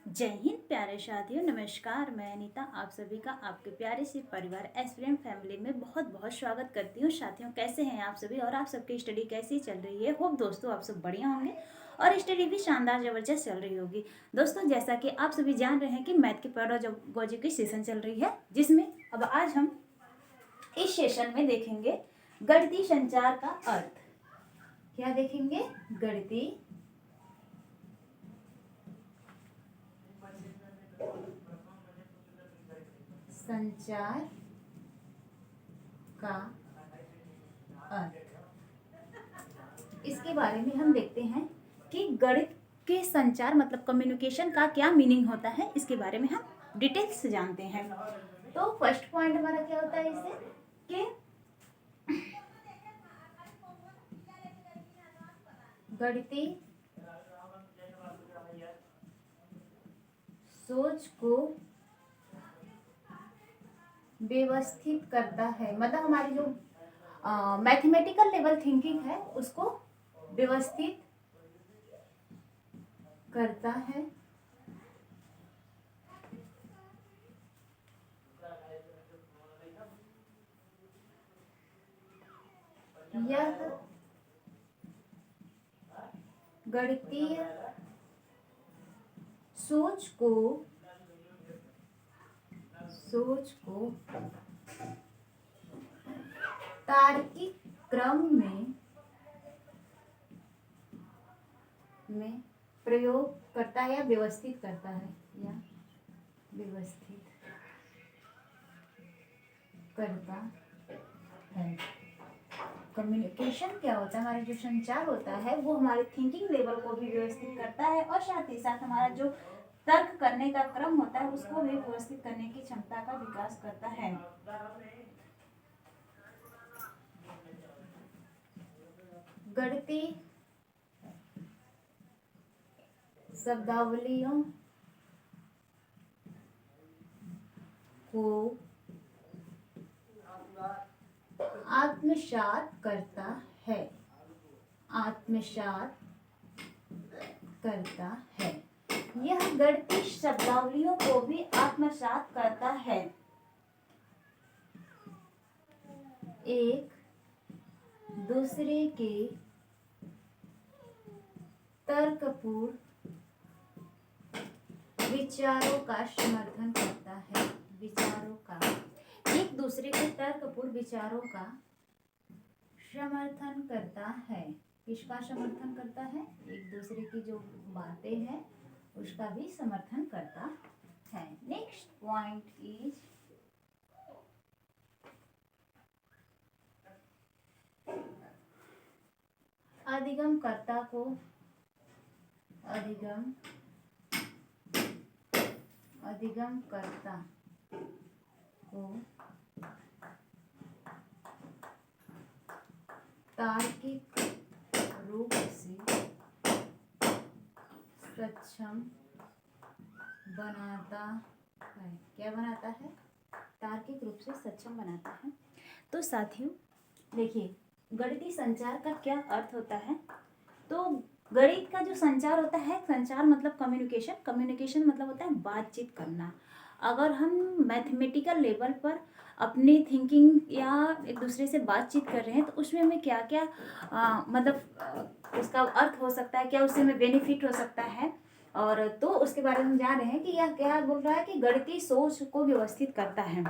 जय हिंद प्यारे साथियों, नमस्कार। मैं अनीता आप सभी का आपके प्यारे से परिवार एस्पिरेंट फैमिली में बहुत बहुत स्वागत करती हूँ। साथियों, कैसे हैं आप सभी और आप सबकी स्टडी कैसी चल रही है? होप दोस्तों आप सब बढ़िया होंगे और स्टडी भी शानदार जबरदस्त चल रही होगी। दोस्तों, जैसा कि आप सभी जान रहे हैं कि मैथ की पेडागोजी की सेशन चल रही है, जिसमें अब आज हम इस सेशन में देखेंगे गणितीय संचार का अर्थ। क्या देखेंगे? गणितीय संचार का अर्थ। इसके बारे में हम देखते हैं कि गणित के संचार मतलब कम्युनिकेशन का क्या मीनिंग होता है। इसके बारे में हम डिटेल से जानते हैं। तो फर्स्ट पॉइंट हमारा क्या होता है इसे कि गणितीय सोच को व्यवस्थित करता है। मतलब हमारी जो मैथमेटिकल लेवल थिंकिंग है उसको व्यवस्थित करता है। यह गणितीय सोच को तार्किक क्रम में प्रयोग करता है या व्यवस्थित करता है कम्युनिकेशन क्या होता है? हमारा जो संचार होता है वो हमारे थिंकिंग लेवल को भी व्यवस्थित करता है और साथ ही साथ हमारा जो तर्क करने का क्रम होता है उसको भी व्यवस्थित करने की क्षमता का विकास करता है। गणितीय शब्दावलियों को आत्मसात करता है। यह गणितीय शब्दावलियों को भी आत्मसात करता है। एक दूसरे के तर्कपूर्ण विचारों का समर्थन करता है। एक दूसरे के तर्कपूर्ण विचारों का समर्थन करता है। किसका समर्थन करता है? एक दूसरे की जो बातें हैं उसका भी समर्थन करता है। नेक्स्ट पॉइंट इज अधिगमकर्ता को तार्किक रूप से सक्षम बनाता है। क्या बनाता है? तार्किक रूप से सक्षम बनाता है। तो साथियों देखिए, गणितीय संचार का क्या अर्थ होता है। तो गणित का जो संचार होता है, संचार मतलब कम्युनिकेशन मतलब होता है बातचीत करना। अगर हम मैथमेटिकल लेवल पर अपनी थिंकिंग या एक दूसरे से बातचीत कर रहे हैं तो उसमें हमें क्या क्या उसका अर्थ हो सकता है, क्या उससे हमें बेनिफिट हो सकता है, और तो उसके बारे में जान रहे हैं कि यह क्या बोल रहा है कि गणितीय सोच को व्यवस्थित करता है।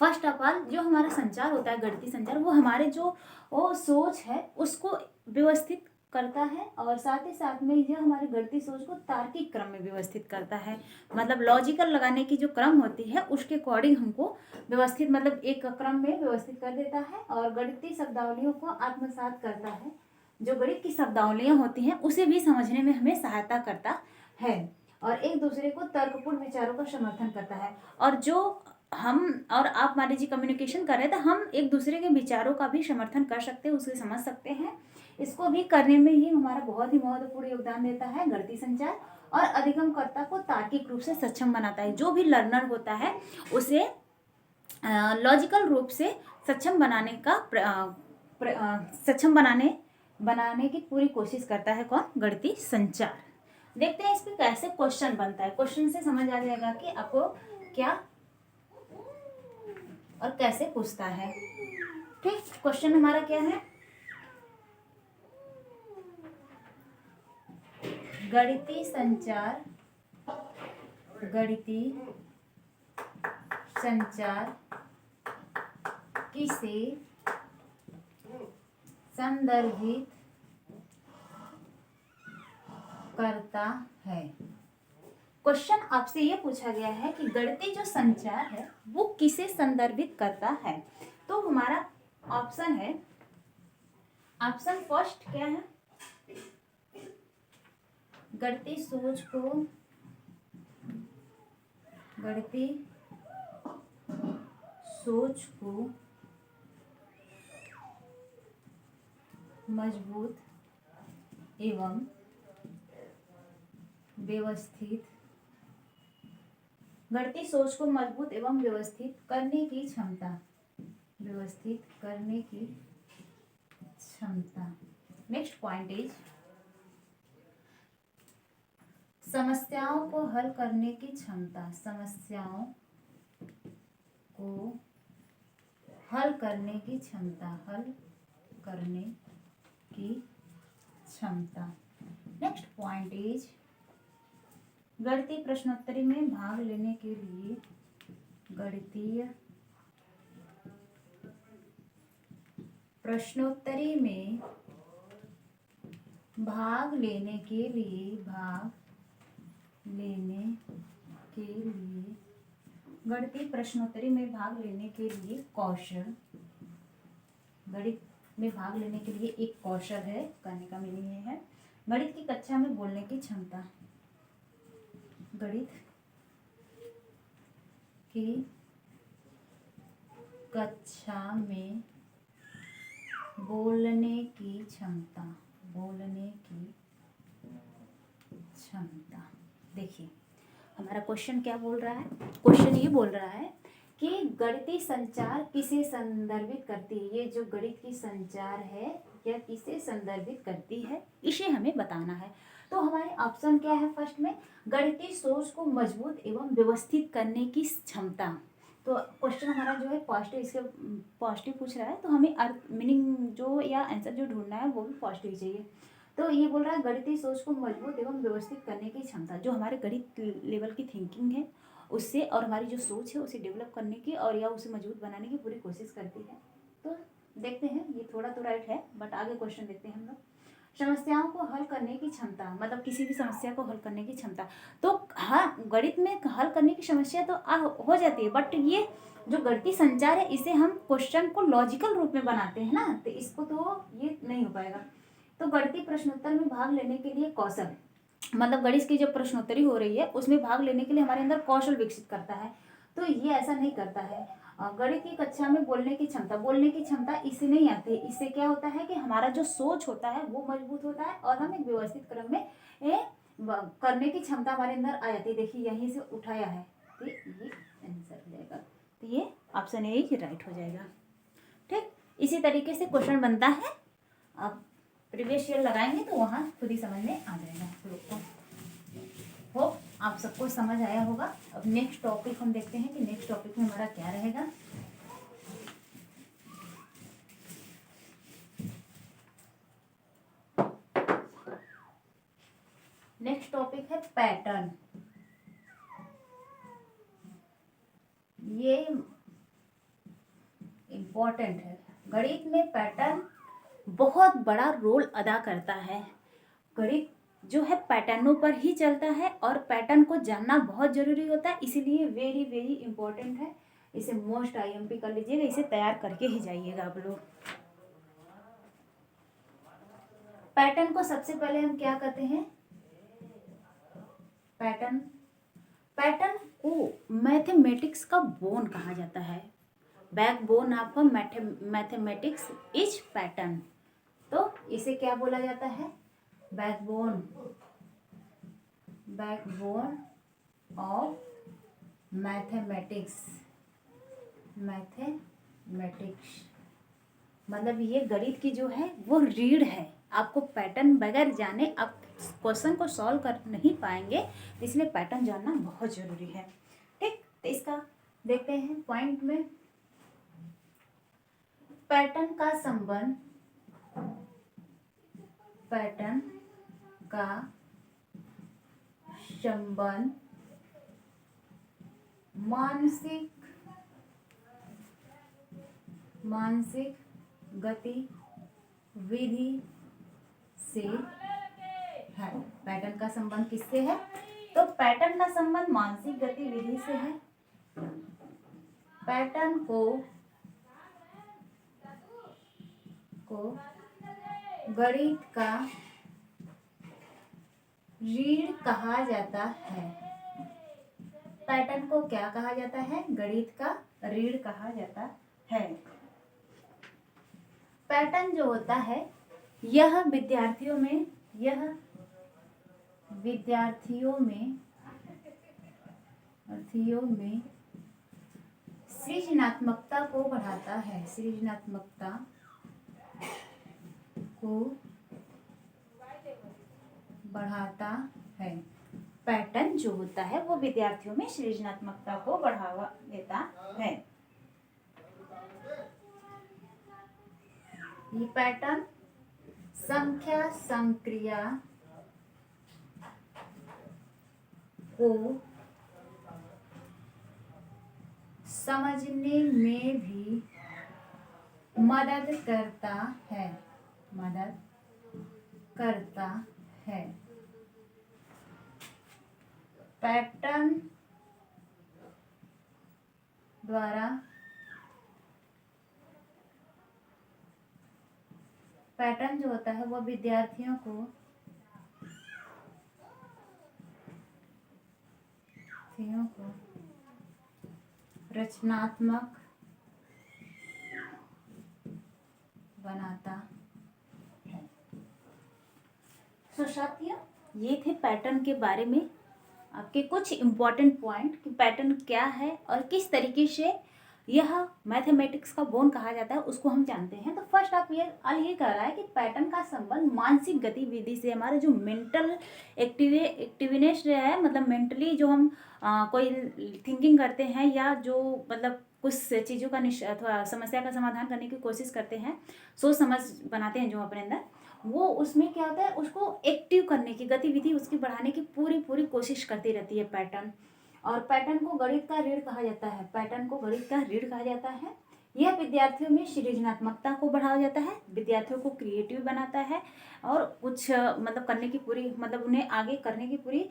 फर्स्ट ऑफ ऑल जो हमारा संचार होता है, गणितीय संचार, वो हमारे जो सोच है उसको व्यवस्थित करता है और साथ ही साथ में यह हमारी गणितीय सोच को तार्किक क्रम में व्यवस्थित करता है। मतलब लॉजिकल लगाने की जो क्रम होती है उसके अकॉर्डिंग हमको व्यवस्थित मतलब एक क्रम में व्यवस्थित कर देता है और गणितीय शब्दावलियों को आत्मसात करता है। जो गणित की शब्दावलियाँ होती हैं उसे भी समझने में हमें सहायता करता है और एक दूसरे को तर्कपूर्ण विचारों का समर्थन करता है। और जो हम और आप मान लीजिए कम्युनिकेशन कर रहे हैं तो हम एक दूसरे के विचारों का भी समर्थन कर सकते हैं, उसे समझ सकते हैं। इसको भी करने में ये हमारा बहुत ही महत्वपूर्ण योगदान देता है गणितीय संचार और अधिगमकर्ता को तार्किक रूप से सक्षम बनाता है। जो भी लर्नर होता है उसे लॉजिकल रूप से सक्षम बनाने का सक्षम बनाने की पूरी कोशिश करता है। कौन? गणितीय संचार। देखते हैं इस पे कैसे क्वेश्चन बनता है। क्वेश्चन से समझ आ जाएगा कि आपको क्या और कैसे पूछता है। ठीक, क्वेश्चन हमारा क्या है, गणितीय संचार, गणितीय संचार किसे संदर्भित करता है। क्वेश्चन आपसे ये पूछा गया है कि गणितीय जो संचार है वो किसे संदर्भित करता है। तो हमारा ऑप्शन है, ऑप्शन फर्स्ट क्या है, गणितीय सोच को, गणितीय सोच को मजबूत एवं व्यवस्थित, गणितीय सोच को मजबूत एवं व्यवस्थित करने की क्षमता, व्यवस्थित करने की क्षमता। नेक्स्ट पॉइंट इज समस्याओं को हल करने की क्षमता, समस्याओं को हल करने की क्षमता, हल करने की क्षमता। नेक्स्ट पॉइंट इज गणितीय प्रश्नोत्तरी में भाग लेने के लिए, गणितीय प्रश्नोत्तरी में भाग लेने के लिए, भाग लेने के लिए, गणितीय प्रश्नोत्तरी में भाग लेने के लिए कौशल, गणित में भाग लेने के लिए एक कौशल है, कहने का मीनिंग ये है। गणित की कक्षा में बोलने की क्षमता, गणित की कक्षा में बोलने की क्षमता, बोलने की क्षमता। देखिए हमारा क्वेश्चन क्या बोल रहा है, क्वेश्चन ये बोल रहा है कि गणितीय संचार किसे संदर्भित करती है। ये जो गणित की संचार है यह किसे संदर्भित करती है, इसे हमें बताना है। तो हमारे ऑप्शन क्या है, फर्स्ट में गणितीय सोच को मजबूत एवं व्यवस्थित करने की क्षमता। तो क्वेश्चन हमारा जो है पॉजिटिव, इसके पॉजिटिव पूछ रहा है, तो हमें अर्थ मीनिंग जो या आंसर जो ढूंढना है वो भी पॉजिटिव चाहिए। तो ये बोल रहा है गणितीय सोच को मजबूत एवं व्यवस्थित करने की क्षमता, जो हमारे गणित लेवल की थिंकिंग है उससे और हमारी जो सोच है उसे डेवलप करने की और या उसे मजबूत बनाने की पूरी कोशिश करती है। तो देखते हैं, ये थोड़ा तो राइट है बट आगे क्वेश्चन देखते हैं हम लोग। समस्याओं को हल करने की क्षमता, मतलब किसी भी समस्या को हल करने की क्षमता। तो हाँ, गणित में हल करने की समस्या तो हो जाती है, बट ये जो गणितीय संचार है इसे हम क्वेश्चन को लॉजिकल रूप में बनाते हैं ना, तो इसको तो ये नहीं हो पाएगा। तो गणितीय प्रश्नोत्तर में भाग लेने के लिए कौशल, मतलब गणित की जो प्रश्नोत्तरी हो रही है उसमें भाग लेने के लिए हमारे अंदर कौशल विकसित करता है। तो ये ऐसा नहीं करता है। गणित की कक्षा में बोलने की क्षमता, बोलने की क्षमता इससे नहीं आती। इससे क्या होता है कि हमारा जो सोच होता है वो मजबूत होता है और हम एक व्यवस्थित क्रम में करने की क्षमता हमारे अंदर आ जाती है। देखिए यहीं से उठाया है, तो ये आंसर हो जाएगा। तो ये ऑप्शन ए ही राइट हो जाएगा। ठीक, इसी तरीके से क्वेश्चन बनता है। अब प्रीवियस ईयर लगाएंगे तो वहाँ खुद ही समझ में आ जाएगा आप लोग को। होप आप सबको समझ आया होगा। अब नेक्स्ट टॉपिक हम देखते हैं कि नेक्स्ट टॉपिक में हमारा क्या रहेगा। नेक्स्ट टॉपिक है पैटर्न। ये इम्पोर्टेंट है। गणित में पैटर्न बहुत बड़ा रोल अदा करता है। गणित जो है पैटर्नों पर ही चलता है और पैटर्न को जानना बहुत जरूरी होता है, इसीलिए वेरी वेरी इंपॉर्टेंट है। इसे मोस्ट आईएमपी कर लीजिएगा, इसे तैयार करके ही जाइएगा आप लोग। पैटर्न को सबसे पहले हम क्या करते हैं, पैटर्न, पैटर्न को मैथमेटिक्स का बोन कहा जाता है। Backbone of mathematics is pattern. तो इसे क्या बोला जाता है, backbone, backbone of mathematics, mathematics मतलब ये गणित की जो है वो रीढ़ है। आपको पैटर्न बगैर जाने आप क्वेश्चन को सॉल्व कर नहीं पाएंगे, इसलिए पैटर्न जानना बहुत ज़रूरी है। ठीक, तो इसका देखते हैं पॉइंट में। पैटर्न का संबंध, पैटर्न का संबंध मानसिक गतिविधि से है। पैटर्न का संबंध किससे है? तो पैटर्न का संबंध मानसिक गतिविधि से है। पैटर्न को गणित का रीढ़ कहा जाता है। पैटर्न को क्या कहा जाता है? गणित का रीढ़ कहा जाता है। पैटर्न जो होता है यह विद्यार्थियों में सृजनात्मकता को बढ़ाता है। सृजनात्मकता को बढ़ाता है। पैटर्न जो होता है वो विद्यार्थियों में सृजनात्मकता को बढ़ावा देता है। ये पैटर्न संख्या संक्रिया को समझने में भी मदद करता है। पैटर्न द्वारा पैटर्न जो होता है वो विद्यार्थियों को रचनात्मक बनाता है। तो साथियों, ये थे पैटर्न के बारे में आपके कुछ इम्पॉर्टेंट पॉइंट कि पैटर्न क्या है और किस तरीके से यह मैथमेटिक्स का बोन कहा जाता है, उसको हम जानते हैं। तो फर्स्ट आप ये कह रहा है कि पैटर्न का संबंध मानसिक गतिविधि से, हमारा जो मेंटल एक्टिवनेस है, मतलब मेंटली जो हम कोई थिंकिंग करते हैं या जो मतलब कुछ चीज़ों का अथवा समस्या का समाधान करने की कोशिश करते हैं, सोच समझ बनाते हैं जो अपने अंदर, वो उसमें क्या होता है, उसको एक्टिव करने की गतिविधि उसकी बढ़ाने की पूरी कोशिश करती रहती है पैटर्न। और पैटर्न को गणित का रीढ़ कहा जाता है। पैटर्न को गणित का रीढ़ कहा जाता है। यह विद्यार्थियों में सृजनात्मकता को बढ़ावा जाता है, विद्यार्थियों को क्रिएटिव बनाता है और कुछ मतलब करने की पूरी, मतलब उन्हें आगे करने की पूरी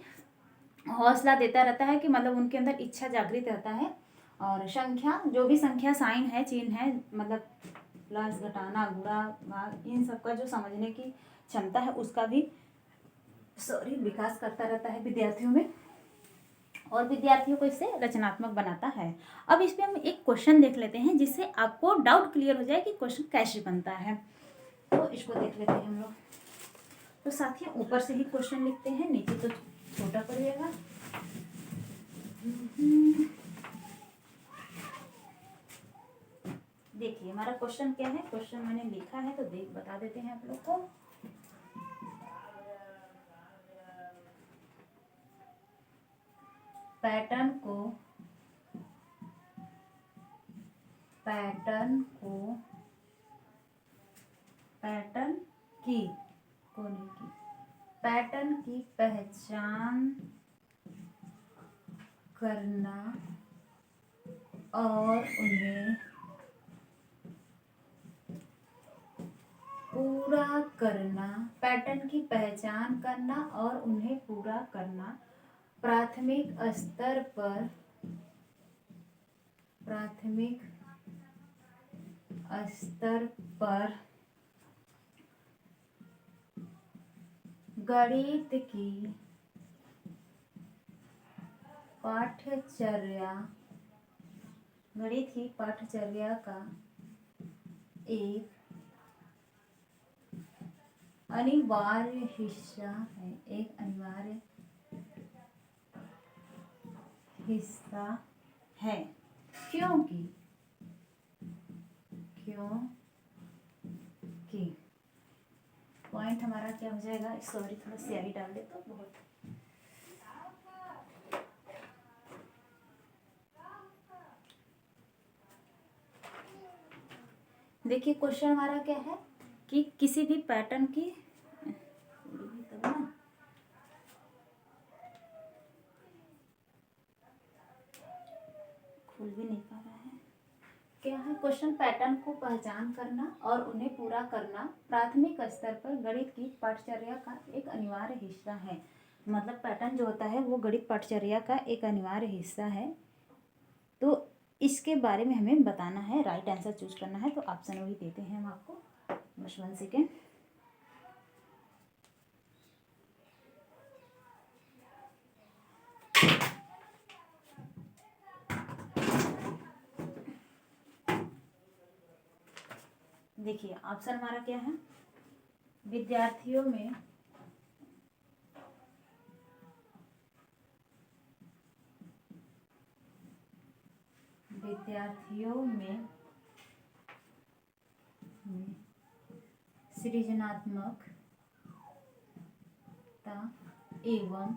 हौसला देता रहता है कि मतलब उनके अंदर इच्छा जागृत रहता है। और संख्या, जो भी संख्या साइन है, चिन्ह है, मतलब प्लस, घटाना, गुणा, भाग, इन सब का जो समझने की क्षमता है उसका भी विकास करता रहता है विद्यार्थियों में, और विद्यार्थियों को इससे रचनात्मक बनाता है। अब इस पे हम एक क्वेश्चन देख लेते हैं जिससे आपको डाउट क्लियर हो जाए कि क्वेश्चन कैसे बनता है। तो इसको देख लेते हैं हम लोग। तो साथियों, ऊपर से ही क्वेश्चन लिखते हैं, नीचे तो छोटा पड़ेगा। देखिए हमारा क्वेश्चन क्या है। क्वेश्चन मैंने लिखा है तो बता देते हैं आप लोग को। पैटर्न की पहचान करना और उन्हें पूरा करना, पैटर्न की पहचान करना और उन्हें पूरा करना प्राथमिक स्तर पर गणित की पाठ्यचर्या का एक अनिवार्य हिस्सा है। क्योंकि पॉइंट पॉइंट हमारा क्या हो जाएगा, सॉरी थोड़ा स्याही डाल दे तो बहुत। देखिए क्वेश्चन हमारा क्या है कि किसी भी पैटर्न की खुल भी नहीं पा रहा है, क्या है क्वेश्चन, पैटर्न को पहचान करना और उन्हें पूरा करना प्राथमिक स्तर पर गणित की पाठचर्या का एक अनिवार्य हिस्सा है। मतलब पैटर्न जो होता है वो गणित पाठचर्या का एक अनिवार्य हिस्सा है। तो इसके बारे में हमें बताना है, राइट आंसर चूज करना है। तो ऑप्शन वही देते हैं हम आपको, बस 1 सेकेंड। देखिए ऑप्शन हमारा क्या है, विद्यार्थियों में सृजनात्मकता एवं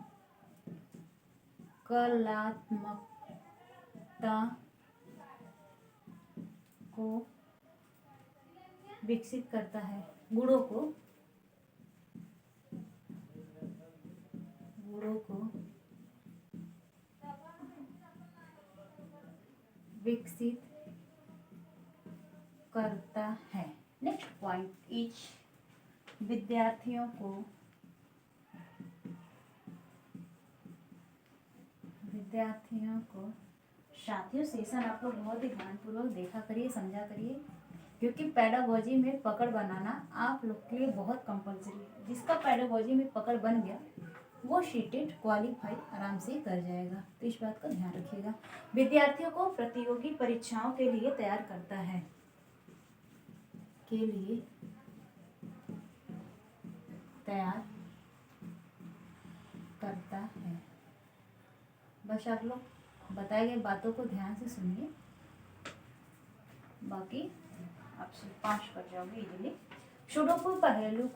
कलात्मकता को विकसित करता है, गुणों को विकसित करता है। नेक्स्ट पॉइंट, ईच विद्यार्थियों को साथियों सेशन आप लोग बहुत ही ध्यानपूर्वक देखा करिए, समझा करिए, क्योंकि पेडागोजी में पकड़ बनाना आप लोग के लिए बहुत कंपलसरी है। जिसका पेडागोजी में पकड़ बन गया वो शीटेड क्वालिफाई आराम से कर जाएगा, तो इस बात का ध्यान रखिएगा। विद्यार्थियों को प्रतियोगी परीक्षाओं के लिए तैयार करता है, बस आप लोग बताए गए बातों को ध्यान से सुनिए, बाकी आपसे 5 कर जाओगे इजीली। सुडोकू पहेली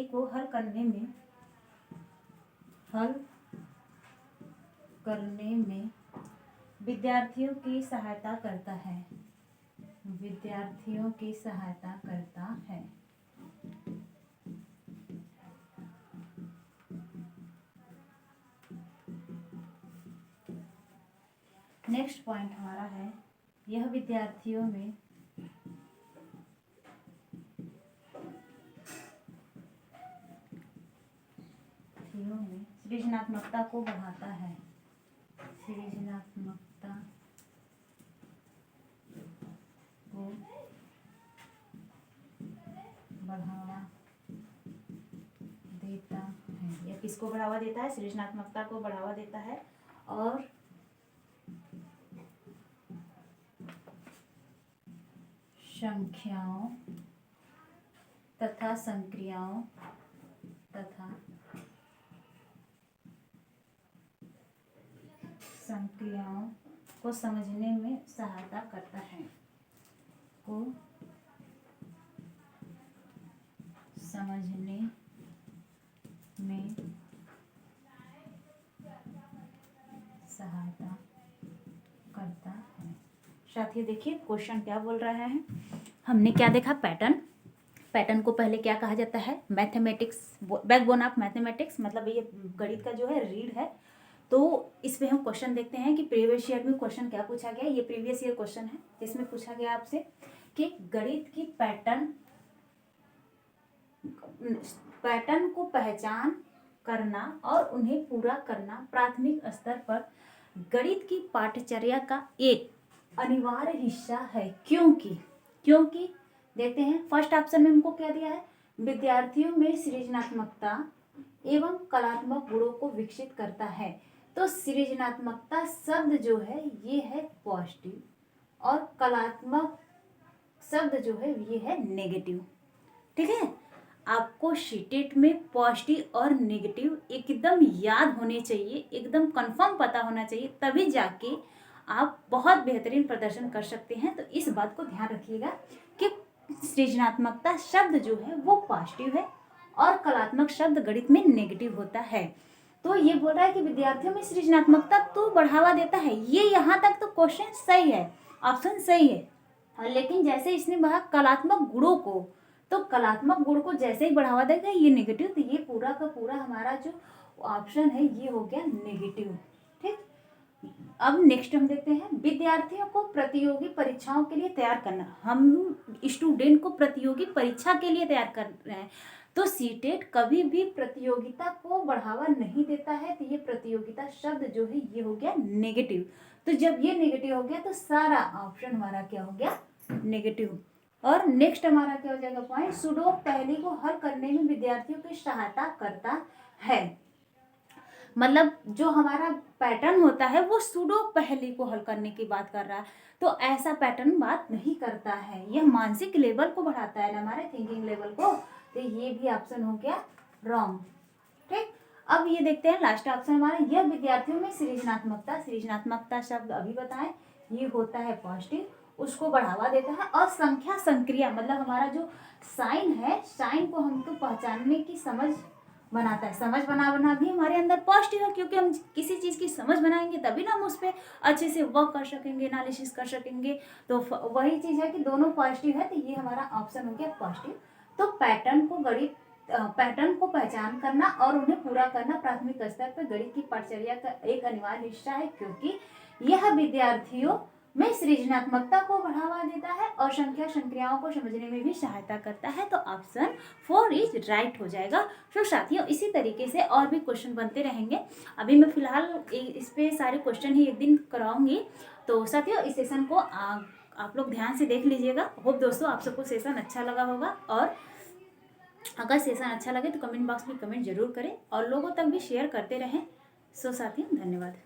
को हल करने में विद्यार्थियों की सहायता करता है। नेक्स्ट पॉइंट हमारा है, यह विद्यार्थियों में सृजनात्मकता को बढ़ाता है। बढ़ावा देता है। यह किसको बढ़ावा देता है? सृजनात्मकता को बढ़ावा देता है और संख्याओं तथा संक्रियाओं को समझने में सहायता करता है। साथियों देखिए क्वेश्चन क्या बोल रहा है, हमने क्या देखा, पैटर्न को पहले क्या कहा जाता है, मैथमेटिक्स, बैकबोन ऑफ मैथमेटिक्स, मतलब ये गणित का जो है रीढ़ है। तो इसमें हम क्वेश्चन देखते हैं कि प्रीवियस ईयर में क्वेश्चन क्या पूछा गया। ये प्रीवियस ईयर क्वेश्चन है जिसमें पूछा गया आपसे कि गणित की पैटर्न को पहचान करना और उन्हें पूरा करना प्राथमिक स्तर पर गणित की पाठचर्या का एक अनिवार्य हिस्सा है। क्योंकि देखते हैं फर्स्ट ऑप्शन में हमको क्या दिया है, विद्यार्थियों में सृजनात्मकता एवं कलात्मक गुणों को विकसित करता है। तो सृजनात्मकता शब्द जो है ये है पॉजिटिव और कलात्मक शब्द जो है ये है नेगेटिव, ठीक है। आपको शीटेट में पॉजिटिव और नेगेटिव एकदम याद होने चाहिए, एकदम कंफर्म पता होना चाहिए, तभी जाके आप बहुत बेहतरीन प्रदर्शन कर सकते हैं। तो इस बात को ध्यान रखिएगा कि सृजनात्मकता शब्द जो है वो पॉजिटिव है और कलात्मक शब्द गणित में नेगेटिव होता है। तो ये बोल रहा है कि विद्यार्थियों में सृजनात्मकता तो बढ़ावा देता है, ये यहाँ तक तो क्वेश्चन सही है, ऑप्शन सही है। लेकिन जैसे इसने कहा कलात्मक गुणों को, तो कलात्मक गुण को जैसे ही बढ़ावा देगा ये नेगेटिव, तो ये पूरा का पूरा हमारा जो ऑप्शन है ये हो गया नेगेटिव। ठीक, अब नेक्स्ट हम देखते हैं विद्यार्थियों को प्रतियोगी परीक्षाओं के लिए तैयार करना। हम स्टूडेंट को प्रतियोगी परीक्षा के लिए तैयार कर रहे हैं, तो सीटेट कभी भी प्रतियोगिता को बढ़ावा नहीं देता है। तो ये प्रतियोगिता शब्द जो है ये हो गया नेगेटिव। तो जब ये नेगेटिव हो गया तो सारा ऑप्शन हमारा क्या हो गया, नेगेटिव। और नेक्स्ट हमारा क्या हो जाएगा पॉइंट, सुडोक पहेली को हल करने में विद्यार्थियों की सहायता करता है। मतलब जो हमारा पैटर्न होता है वो सुडोक पहेली को हल करने की बात कर रहा है, तो ऐसा पैटर्न बात नहीं करता है। यह मानसिक लेवल को बढ़ाता है, हमारे थिंकिंग लेवल को। तो ये भी ऑप्शन हो गया रॉन्ग। ठीक, अब ये देखते हैं लास्ट ऑप्शन हमारा, यह विद्यार्थियों में सृजनात्मकता, सृजनात्मकता शब्द अभी बताएं, ये होता है पॉजिटिव, उसको बढ़ावा देता है। और संख्या संक्रिया मतलब हमारा जो साइन है, साइन को हमको पहचानने की समझ बनाता है। समझ बनाना भी हमारे अंदर पॉजिटिव है, क्योंकि हम किसी चीज़ की समझ बनाएंगे तभी ना हम उस पर अच्छे से वर्क कर सकेंगे, एनालिसिस कर सकेंगे। तो वही चीज़ है कि दोनों पॉजिटिव है, तो ये हमारा ऑप्शन हो गया पॉजिटिव। तो पैटर्न को पहचान करना और उन्हें पूरा करना प्राथमिक स्तर पर गणित की पाठचर्या का एक अनिवार्य हिस्सा है, क्योंकि यह विद्यार्थियों में सृजनात्मकता को बढ़ावा देता है और संख्या संक्रियाओं को समझने में भी सहायता करता है। तो ऑप्शन 4 इज राइट हो जाएगा। तो साथियों इसी तरीके से और भी क्वेश्चन बनते रहेंगे। अभी मैं फिलहाल इस पे सारे क्वेश्चन ही एक दिन कराऊंगी। तो साथियों इस सेशन को आप लोग ध्यान से देख लीजिएगा। होप दोस्तों आप सबको सेशन अच्छा लगा होगा, और अगर सेशन अच्छा लगे तो कमेंट बॉक्स में कमेंट जरूर करें और लोगों तक भी शेयर करते रहें। सो साथियों धन्यवाद।